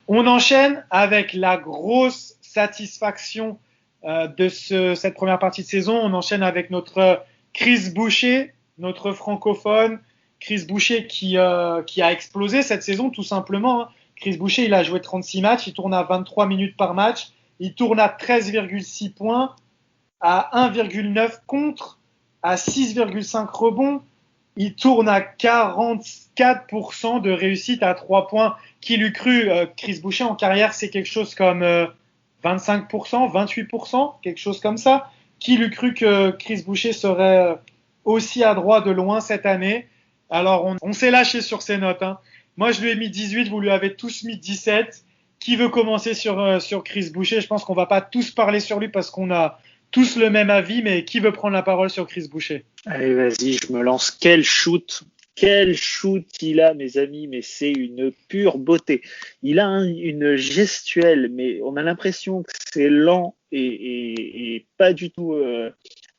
On enchaîne avec la grosse satisfaction cette première partie de saison. On enchaîne avec notre Chris Boucher, notre francophone. Chris Boucher qui a explosé cette saison tout simplement. Chris Boucher, il a joué 36 matchs, il tourne à 23 minutes par match, il tourne à 13,6 points, à 1,9 contre, à 6,5 rebonds, il tourne à 44% de réussite à 3 points. Qui l'eût cru, Chris Boucher en carrière, c'est quelque chose comme 25%, 28%, quelque chose comme ça. Qui l'eût cru que Chris Boucher serait aussi adroit de loin cette année? Alors, on s'est lâché sur ces notes. Hein. Moi, je lui ai mis 18, vous lui avez tous mis 17. Qui veut commencer sur Chris Boucher? Je pense qu'on va pas tous parler sur lui parce qu'on a tous le même avis, mais qui veut prendre la parole sur Chris Boucher? Allez, vas-y, je me lance. Quel shoot il a, mes amis, mais c'est une pure beauté. Il a une gestuelle, mais on a l'impression que c'est lent et pas du tout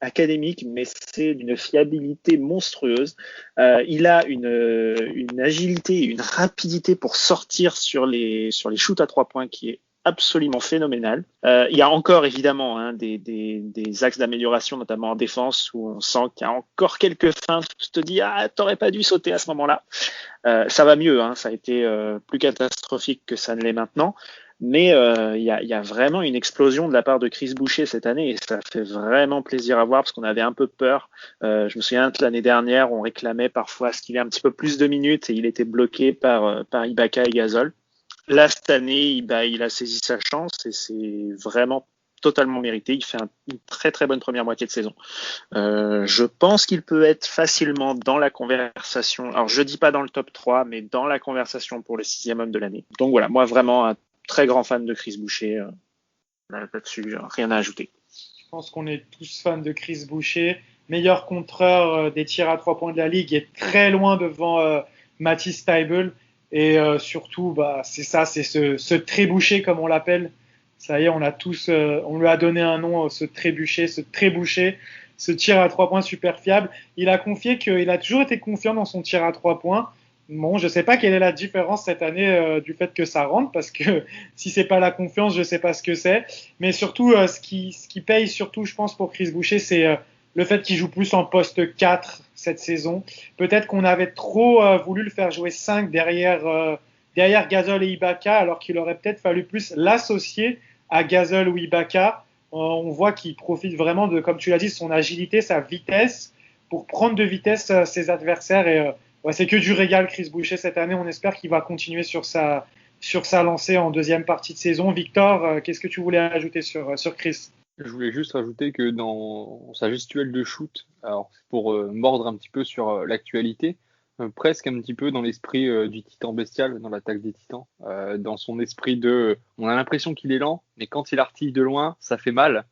académique, mais c'est d'une fiabilité monstrueuse. Il a une agilité, une rapidité pour sortir sur les shoots à 3 points qui est absolument phénoménal. Il y a encore évidemment des axes d'amélioration, notamment en défense, où on sent qu'il y a encore quelques feintes. Tu te dis, t'aurais pas dû sauter à ce moment-là. Ça va mieux, hein, ça a été plus catastrophique que ça ne l'est maintenant. Mais il y a vraiment une explosion de la part de Chris Boucher cette année et ça fait vraiment plaisir à voir parce qu'on avait un peu peur. Je me souviens que l'année dernière, on réclamait parfois ce qu'il ait un petit peu plus de minutes et il était bloqué par Ibaka et Gasol. Là, cette année, il a saisi sa chance et c'est vraiment totalement mérité. Il fait une très très bonne première moitié de saison. Je pense qu'il peut être facilement dans la conversation. Alors, je dis pas dans le top 3, mais dans la conversation pour le 6e homme de l'année. Donc voilà, moi vraiment un très grand fan de Chris Boucher. Là-dessus, rien à ajouter. Je pense qu'on est tous fans de Chris Boucher. Meilleur contreur des tirs à 3 points de la ligue est très loin devant Matisse Thybulle. Et surtout, c'est ça, c'est ce trébuchet comme on l'appelle. Ça y est, on lui a donné un nom, ce trébuchet, ce tir à 3 points super fiable. Il a confié qu'il a toujours été confiant dans son tir à 3 points. Bon, je sais pas quelle est la différence cette année du fait que ça rentre, parce que si c'est pas la confiance, je sais pas ce que c'est. Mais surtout, ce qui paye surtout, je pense, pour Chris Boucher, c'est le fait qu'il joue plus en poste 4 cette saison. Peut-être qu'on avait trop voulu le faire jouer 5 derrière Gasol et Ibaka, alors qu'il aurait peut-être fallu plus l'associer à Gasol ou Ibaka. On voit qu'il profite vraiment de, comme tu l'as dit, son agilité, sa vitesse, pour prendre de vitesse ses adversaires. Et ouais, c'est que du régal, Chris Boucher, cette année. On espère qu'il va continuer sur sa lancée en deuxième partie de saison. Victor, qu'est-ce que tu voulais ajouter sur Chris? Je voulais juste rajouter que dans sa gestuelle de shoot, alors pour mordre un petit peu sur l'actualité, presque un petit peu dans l'esprit du Titan bestial, dans l'attaque des Titans, dans son esprit on a l'impression qu'il est lent, mais quand il artille de loin, ça fait mal.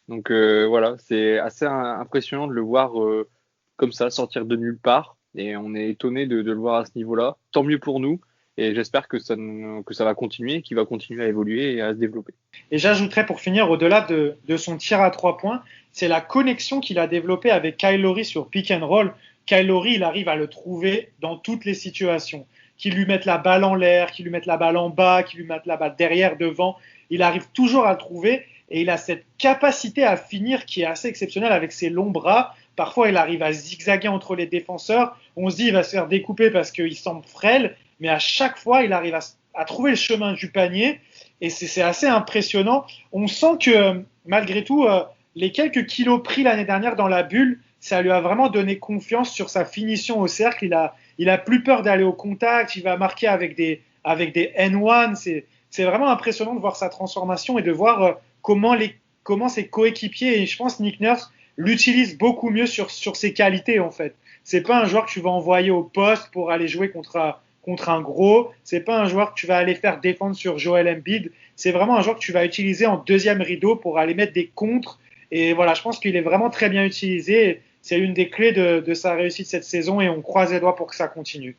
Donc voilà, c'est assez impressionnant de le voir comme ça, sortir de nulle part, et on est étonné de le voir à ce niveau-là. Tant mieux pour nous. Et j'espère que ça va continuer, qu'il va continuer à évoluer et à se développer. Et j'ajouterais pour finir, au-delà de son tir à 3 points, c'est la connexion qu'il a développée avec Kyle Lowry sur pick and roll. Kyle Lowry, il arrive à le trouver dans toutes les situations. Qu'il lui mette la balle en l'air, qu'il lui mette la balle en bas, qu'il lui mette la balle derrière, devant. Il arrive toujours à le trouver et il a cette capacité à finir qui est assez exceptionnelle avec ses longs bras. Parfois, il arrive à zigzaguer entre les défenseurs. On se dit il va se faire découper parce qu'il semble frêle, mais à chaque fois, il arrive à trouver le chemin du panier et c'est assez impressionnant. On sent que malgré tout, les quelques kilos pris l'année dernière dans la bulle, ça lui a vraiment donné confiance sur sa finition au cercle. Il a plus peur d'aller au contact, il va marquer avec des N1. C'est vraiment impressionnant de voir sa transformation et de voir comment ses coéquipiers, et je pense Nick Nurse, l'utilise beaucoup mieux sur ses qualités en fait. C'est pas un joueur que tu vas envoyer au poste pour aller jouer contre un gros. C'est pas un joueur que tu vas aller faire défendre sur Joel Embiid. C'est vraiment un joueur que tu vas utiliser en deuxième rideau pour aller mettre des contres. Et voilà, je pense qu'il est vraiment très bien utilisé. C'est une des clés de sa réussite cette saison et on croise les doigts pour que ça continue.